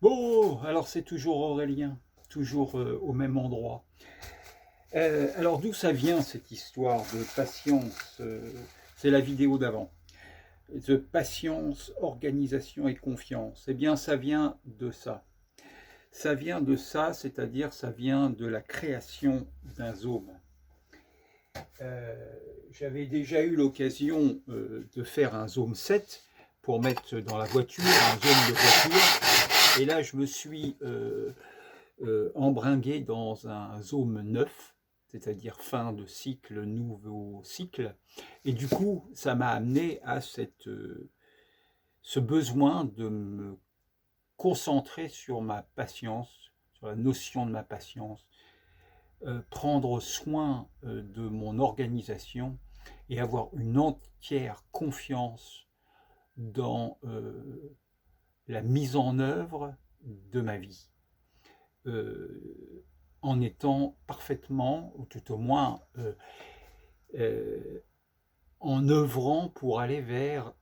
Bon, alors c'est toujours Aurélien, toujours au même endroit. Alors d'où ça vient cette histoire de patience c'est la vidéo d'avant. De patience, organisation et confiance. Eh bien, ça vient de ça. Ça vient de ça, c'est-à-dire ça vient de la création d'un zoom. J'avais déjà eu l'occasion de faire un zoom 7 pour mettre dans la voiture, un zoom de voiture. Et là, je me suis embringué dans un zoom 9, c'est-à-dire fin de cycle, nouveau cycle. Et du coup, ça m'a amené à ce besoin de me concentrer sur ma patience, sur la notion de ma patience, prendre soin de mon organisation et avoir une entière confiance dans la mise en œuvre de ma vie. En étant parfaitement, ou tout au moins en œuvrant pour aller vers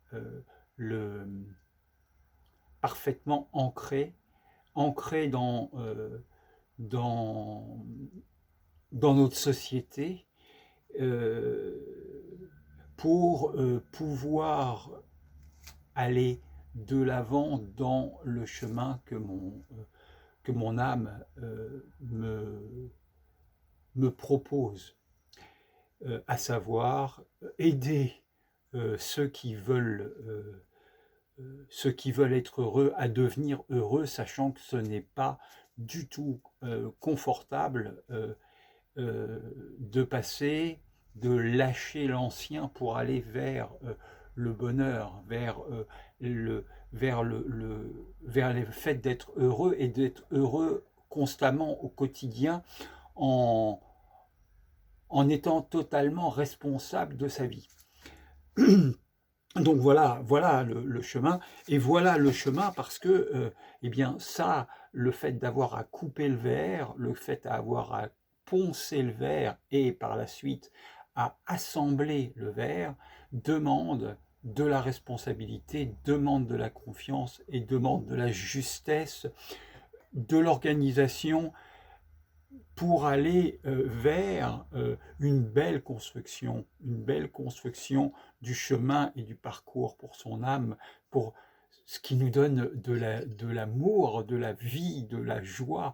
le parfaitement ancré dans, dans notre société pour pouvoir aller de l'avant dans le chemin que mon âme me propose, à savoir aider ceux qui veulent être heureux à devenir heureux, sachant que ce n'est pas du tout confortable de passer, de lâcher l'ancien pour aller vers le bonheur, vers le fait d'être heureux et d'être heureux constamment au quotidien en étant totalement responsable de sa vie. Donc voilà le chemin, et voilà le chemin parce que, eh bien ça, le fait d'avoir à couper le verre, le fait d'avoir à poncer le verre et par la suite à assembler le verre, demande de la responsabilité, demande de la confiance et demande de la justesse, de l'organisation pour aller vers une belle construction du chemin et du parcours pour son âme, pour ce qui nous donne de l'amour, de la vie, de la joie,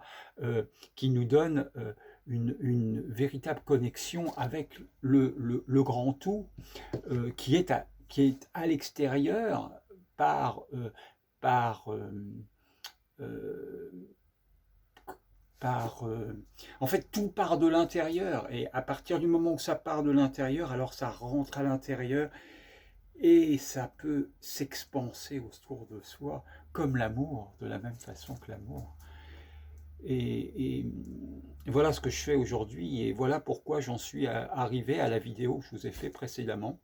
qui nous donne une véritable connexion avec le grand tout, qui est à l'extérieur par en fait, tout part de l'intérieur, et à partir du moment où ça part de l'intérieur, alors ça rentre à l'intérieur et ça peut s'expanser autour de soi, comme l'amour, de la même façon que l'amour. Et voilà ce que je fais aujourd'hui, et voilà pourquoi j'en suis arrivé à la vidéo que je vous ai fait précédemment.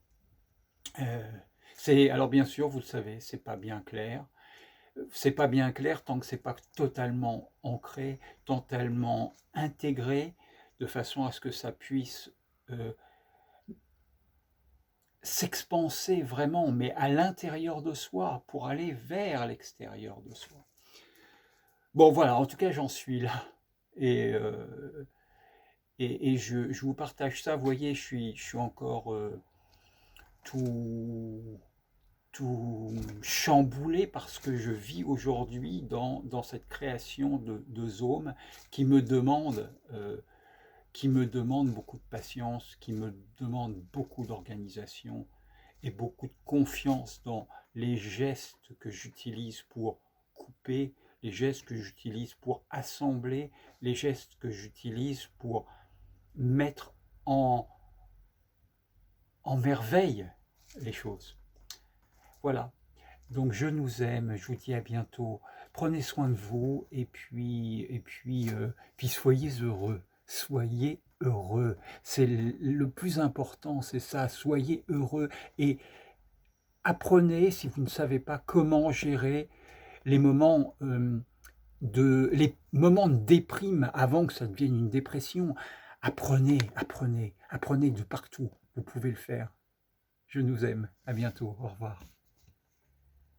Alors bien sûr, vous le savez, c'est pas bien clair. C'est pas bien clair tant que c'est pas totalement ancré, totalement intégré, de façon à ce que ça puisse s'expanser vraiment, mais à l'intérieur de soi, pour aller vers l'extérieur de soi. Bon voilà, en tout cas j'en suis là, et je vous partage ça. Vous voyez, je suis encore tout chamboulé parce que je vis aujourd'hui dans cette création de Zoom qui me demande beaucoup de patience, qui me demande beaucoup d'organisation et beaucoup de confiance dans les gestes que j'utilise pour couper, les gestes que j'utilise pour assembler, les gestes que j'utilise pour mettre en merveille les choses. Voilà, donc je nous aime, je vous dis à bientôt, prenez soin de vous, et puis soyez heureux, c'est le plus important, c'est ça, soyez heureux, et apprenez, si vous ne savez pas comment gérer les moments de déprime avant que ça devienne une dépression. Apprenez de partout, vous pouvez le faire. Je nous aime, à bientôt, au revoir.